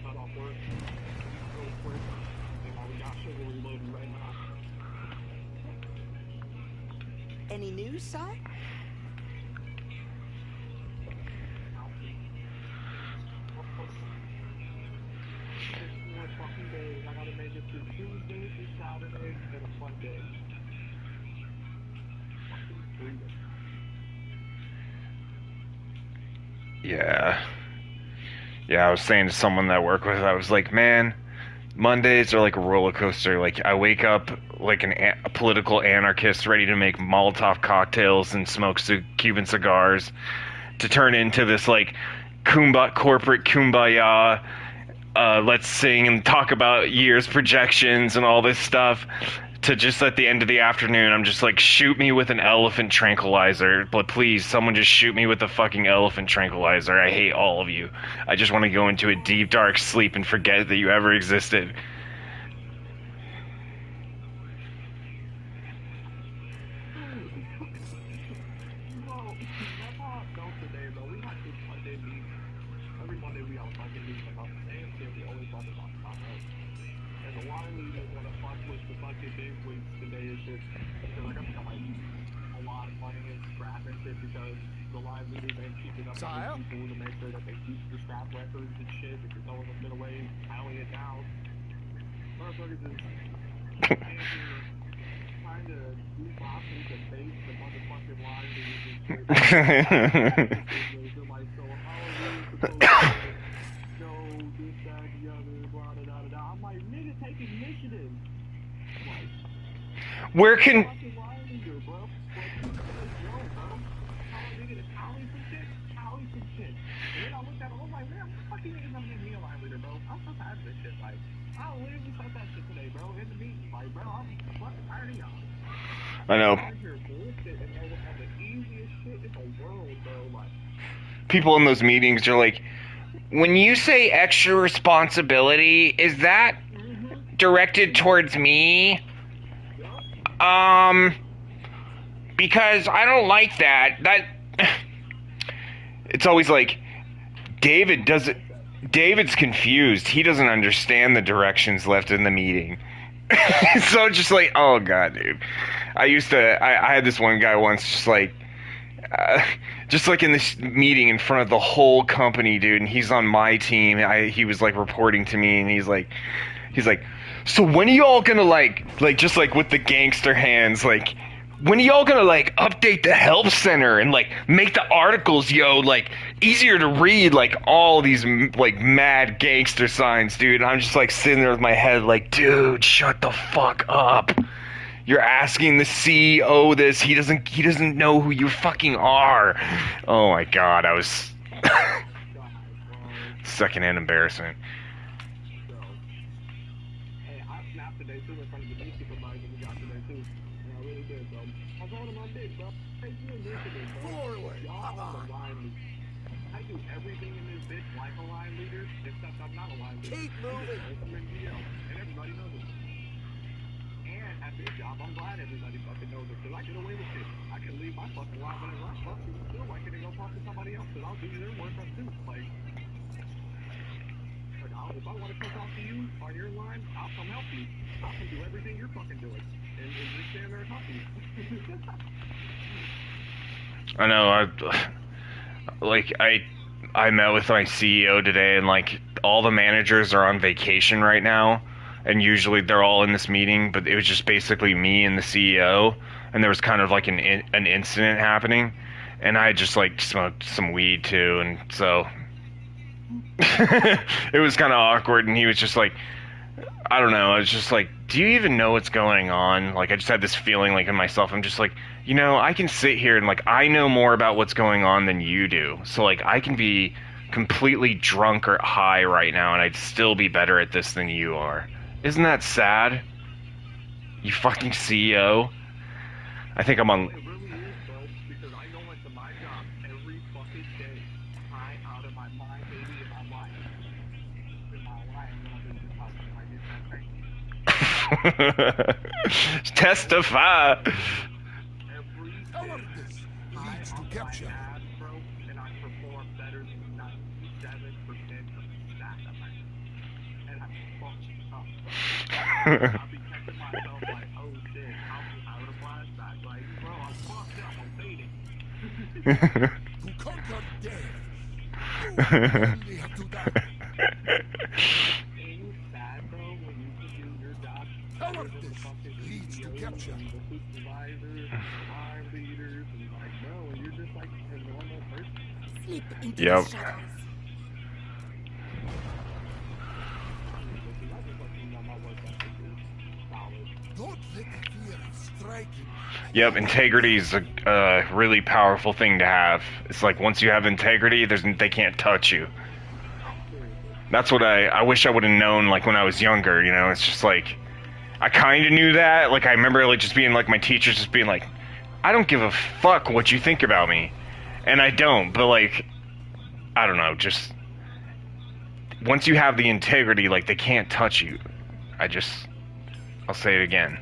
cut off work real quick. We got Chivalry loading right now. Any news, Si? 6 more fucking days. I gotta make it through Tuesday through Saturday and a Monday. Fucking freedom. Yeah. Yeah, I was saying to someone that I work with, I was like, man, Mondays are like a roller coaster. Like, I wake up like a political anarchist ready to make Molotov cocktails and smoke Cuban cigars to turn into this like corporate kumbaya. Let's sing and talk about year's projections and all this stuff. To just at the end of the afternoon, I'm just like, shoot me with an elephant tranquilizer. But please, someone just shoot me with a fucking elephant tranquilizer. I hate all of you. I just want to go into a deep, dark sleep and forget that you ever existed. Well, that's how I felt today, bro. We had this Monday meeting. Every Monday we all fucking meet about the same shit. We always talk about health. And the line leaders want to fuck with the fucking big wigs today and shit. Because like I'm like a lot of money in scrap and shit because the line leaders ain't keeping up with these people to make sure that they keep the scrap records and shit because no one's been away tallying it down. Motherfuckers is trying to do boxes and base the motherfucking line leaders and shit. They're like, so how are we supposed to know this, that, and the other, blah, da, da, da. I'm like, nigga, take initiative. Like, Where can... fucking line leader, bro. Like, no, bro. Tell a nigga to tally some shit, tally some shit. And then I looked at him, I was like, man, what the fuck you niggas gonna make me a line leader, bro? I'm so tired of this shit. Like, I literally said that shit today, bro, in the meeting. Like, bro, I'm fucking tired of y'all. I know. People in those meetings are like, when you say extra responsibility, is that directed towards me? Because I don't like that. It's always like, David's confused. He doesn't understand the directions left in the meeting. So just like, oh god, dude. I had this one guy once just like in this meeting in front of the whole company, dude, and he's on my team. He was like reporting to me, and he's like, so when are y'all gonna like just like with the gangster hands, like, when are y'all gonna like update the help center and like make the articles, like easier to read, like all these like mad gangster signs, dude? And I'm just like sitting there with my head like, dude, shut the fuck up. You're asking the CEO this. He doesn't know who you fucking are. Oh my god, I was secondhand embarrassment. Hey, I snapped today too in front of the new supervisor we got today too. And I really did, bro. I told him I did, bro. Take the initiative, bro. Y'all are the line leaders. I do everything in this bitch like a line leader, except I'm not a line leader. Keep moving. And everybody knows it. And at this job, I'm glad everybody fucking knows it, because I get away with shit. I can leave my fucking line whenever I fuck you, still like it and go talk to somebody else, because I'll do their work on too. Like if I want to come talk to you on your line, I'll come help you. I can do everything you're fucking doing. And just stand there and talk to you. I know, I met with my CEO today, and like all the managers are on vacation right now, and usually they're all in this meeting, but it was just basically me and the CEO, and there was kind of like an incident happening, and I just like smoked some weed too, and so it was kind of awkward, and he was just like, I don't know, I was just like, do you even know what's going on? Like, I just had this feeling like in myself, I'm just like, I can sit here and like, I know more about what's going on than you do, so like, I can be completely drunk or high right now, and I'd still be better at this than you are. Isn't that sad? You fucking CEO. I think I'm on... It really is, bro, because I go into my job every fucking day, high out of my mind, baby, and I'm lying. Am I lying when I leave this house? Am I getting that crazy? Testify! Every day, high off my ass, bro, and I perform better than 97% of the staff at my job. and I fucked up. I'll be catching myself like, oh shit, I'm having a flashback. Like, bro, I'm fucked up. I'm fading. To conquer death, you only have to die. Ain't sad though when you can do your job better than the Cowardice fucking leads to CEOs capture. and the supervisors and the line leaders and like, bro, and you're just like a normal person. Slip into Yep. the shadows. Don't let fear strike you. Yep, integrity is a really powerful thing to have. It's like once you have integrity, they can't touch you. That's what I wish I would have known like when I was younger, you know. It's just like I kind of knew that. Like I remember like just being like my teachers just being like, I don't give a fuck what you think about me. And I don't, but like I don't know, just once you have the integrity, like they can't touch you. I'll say it again.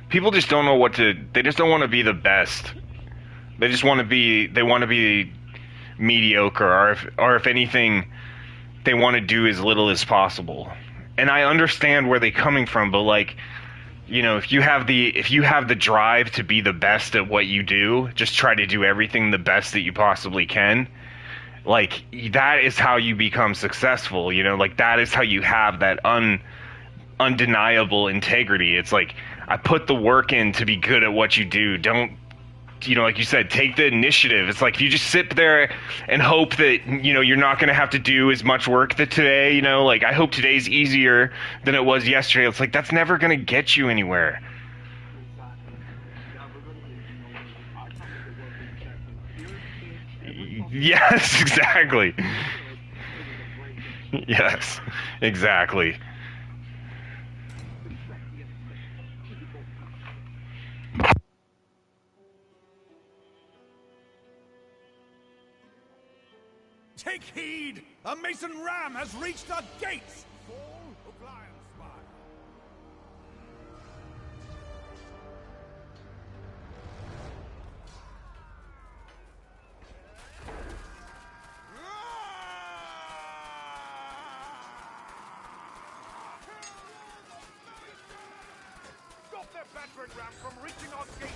People just don't know what to. They just don't want to be the best. They just want to be. They want to be mediocre, or if anything, they want to do as little as possible. And I understand where they're coming from, but like, you know, if you have the drive to be the best at what you do, just try to do everything the best that you possibly can. Like that is how you become successful. You know, like that is how you have that undeniable integrity. It's like I put the work in to be good at what you do. Don't, you know, like you said, take the initiative. It's like if you just sit there and hope that, you know, you're not going to have to do as much work that today, you know, like I hope today's easier than it was yesterday. It's like that's never going to get you anywhere. Yes, exactly. Yes, exactly. Take heed! A Mason ram has reached our gates! Fall of Lionspire. Stop their battering ram from reaching our gates!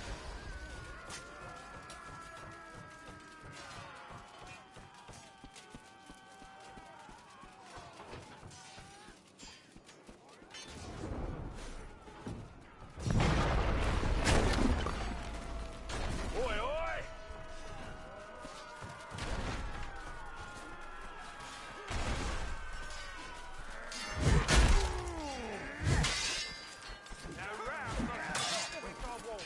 Oi, oi! Now ram must break our wall.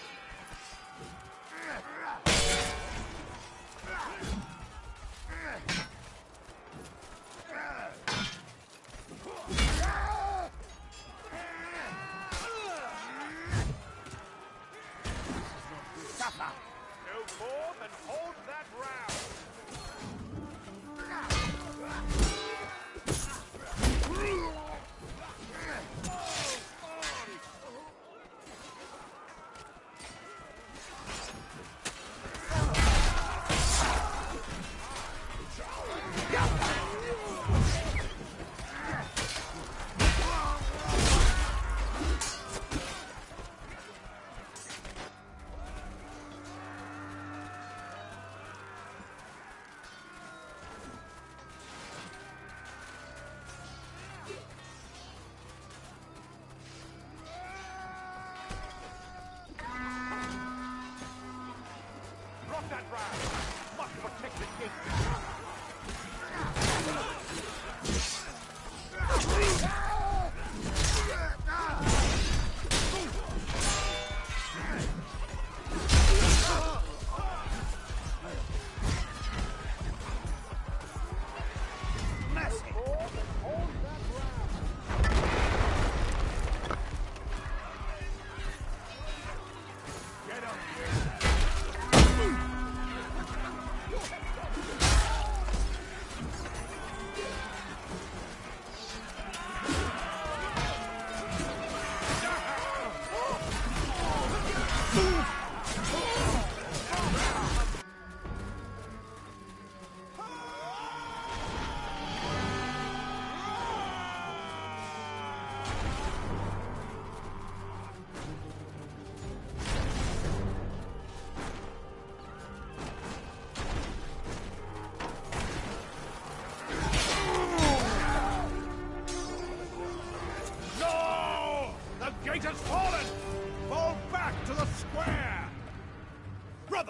No more than hold that round. Drop that round. Must protect the gate. Get up here.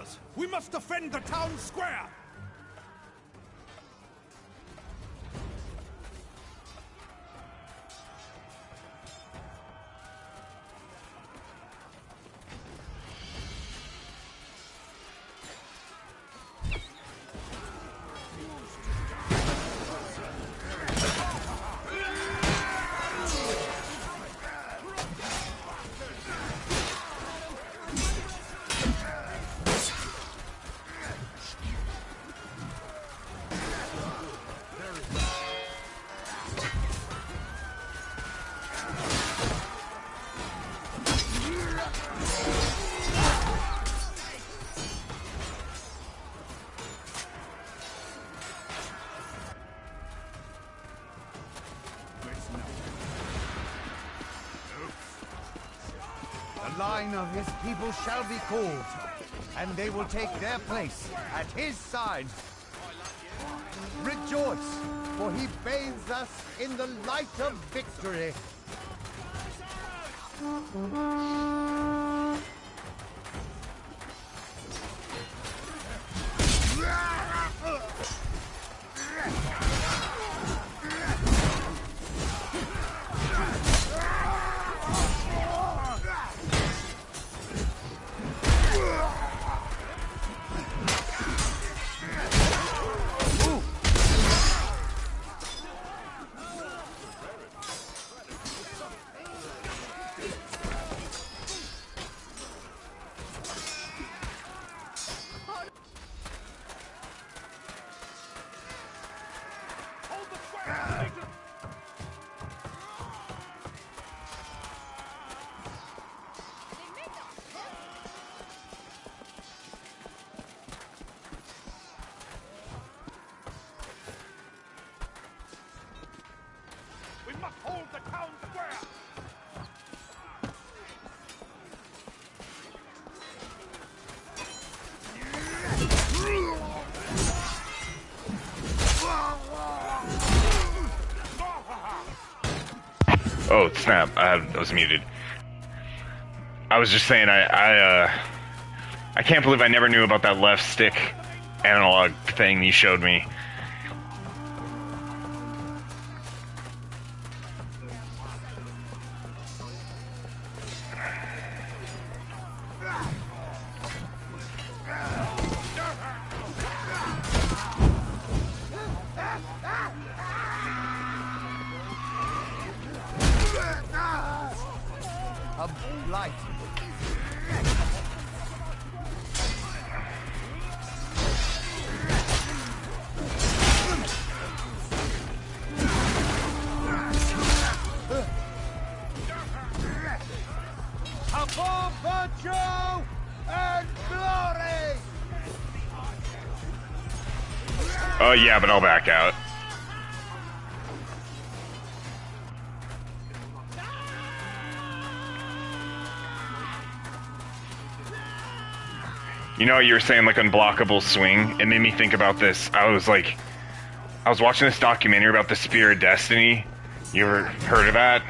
Templars! We must defend the town square! The line of his people shall be called, and they will take their place at his side. Rejoice, for he bathes us in the light of victory. We must hold the town square! Oh snap! I was muted. I was just saying I can't believe I never knew about that left stick analog thing you showed me. A light. Upon virtue and glory! Oh yeah, but I'll back out. You know, you were saying like unblockable swing. It made me think about this. I was watching this documentary about the Spear of Destiny. You ever heard of that?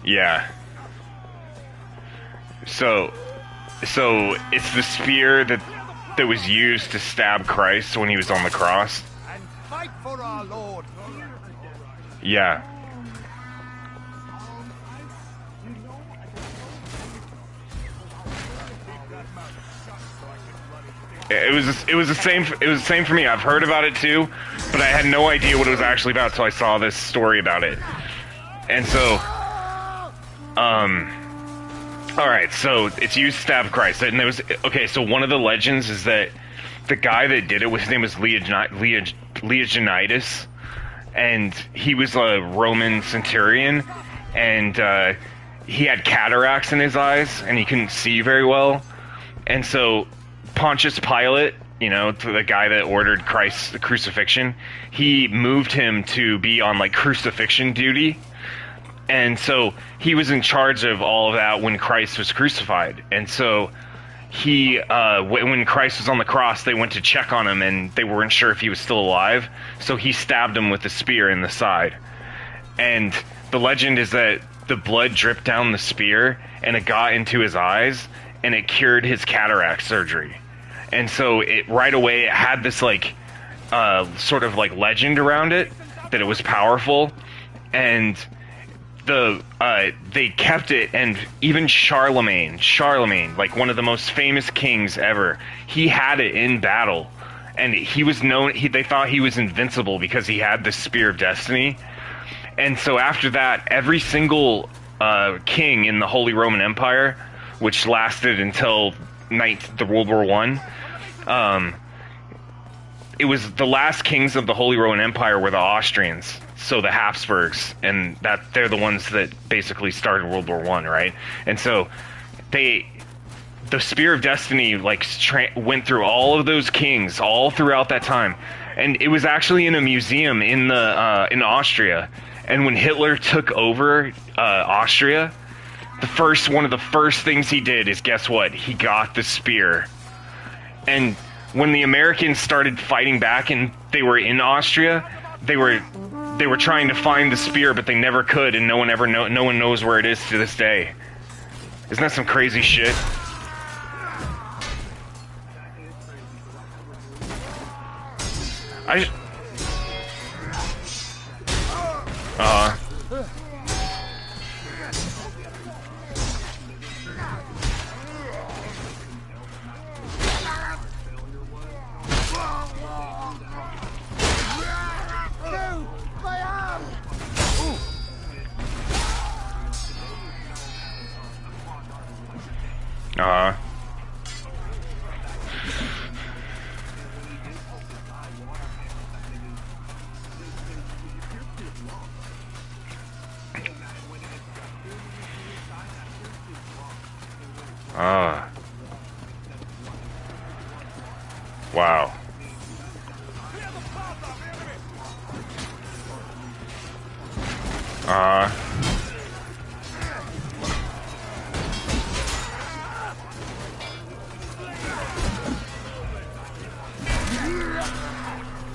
Yeah. So it's the spear that was used to stab Christ when he was on the cross. And fight for our Lord. Yeah. It was the same for me. I've heard about it too, but I had no idea what it was actually about until I saw this story about it. And so all right, so it's used to stab Christ. And there was okay, so one of the legends is that the guy that did it, his name was Leonidas, and he was a Roman centurion, and he had cataracts in his eyes and he couldn't see very well. And so Pontius Pilate, you know, the guy that ordered Christ's crucifixion, he moved him to be on like crucifixion duty. And so he was in charge of all of that when Christ was crucified. And so he, when Christ was on the cross, they went to check on him and they weren't sure if he was still alive. So he stabbed him with a spear in the side. And the legend is that the blood dripped down the spear and it got into his eyes. and it cured his cataract surgery. And so it right away it had this like sort of like legend around it that it was powerful, and they kept it. And even Charlemagne, like one of the most famous kings ever, he had it in battle, and he was known. They thought he was invincible because he had the Spear of Destiny. And so after that, every single king in the Holy Roman Empire, which lasted until the World War I, it was the last kings of the Holy Roman Empire were the Austrians, so the Habsburgs, and that they're the ones that basically started World War I, right? And so the Spear of Destiny like went through all of those kings all throughout that time, and it was actually in a museum in Austria. And when Hitler took over Austria, one of the first things he did is, guess what? He got the spear. And when the Americans started fighting back and they were in Austria, they were trying to find the spear, but they never could, and no one knows where it is to this day. Isn't that some crazy shit? Wow.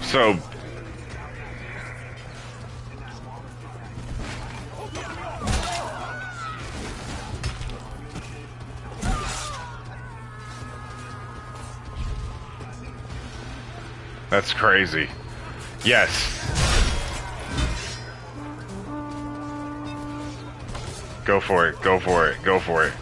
So that's crazy. Yes. Go for it. Go for it. Go for it.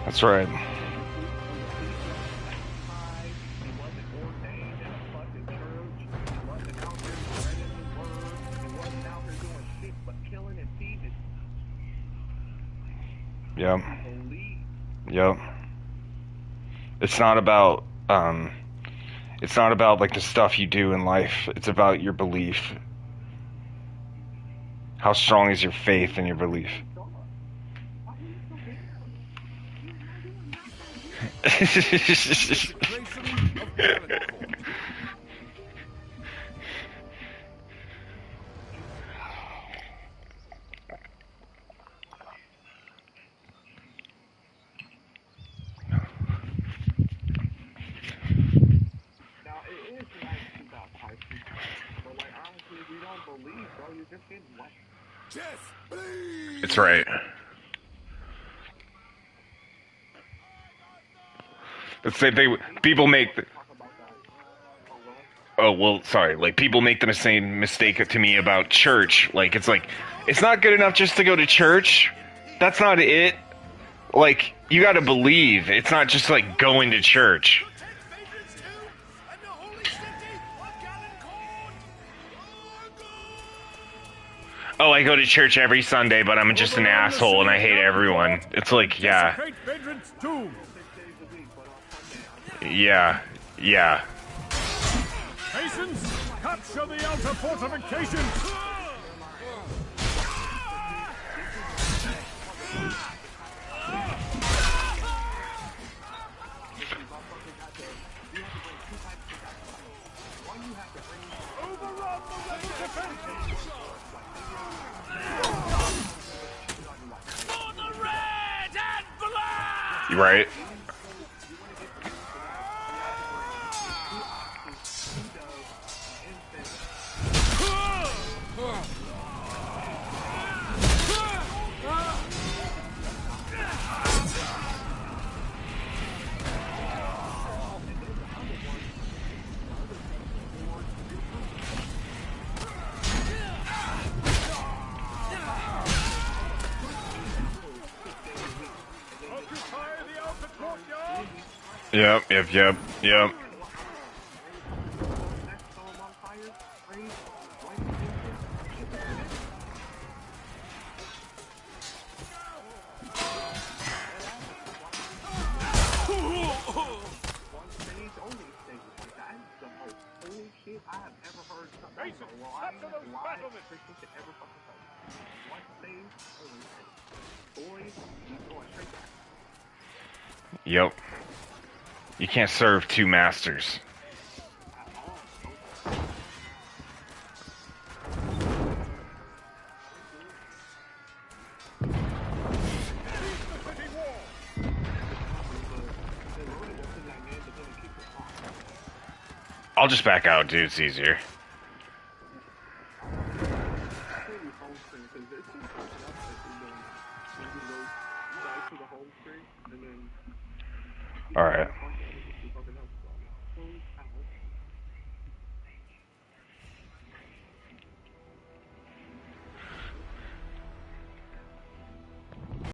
That's right. Yep. Yep. It's not about like the stuff you do in life. It's about your belief. How strong is your faith and your belief? Now, it is nice to baptize people. you're just getting wet. It's right. Let's say people make. Talk about that. Oh well, sorry. Like people make the same mistake to me about church. Like it's not good enough just to go to church. That's not it. Like you got to believe. It's not just like going to church. Oh, I go to church every Sunday, but I'm just an asshole and I hate everyone. It's like, yeah. Yeah. Yeah. Masons, capture the outer fortifications! Overrun the rebel defenses! For the red and black! You right? Yep. Yep. You can't serve two masters. I'll just back out, dude. It's easier. Alright.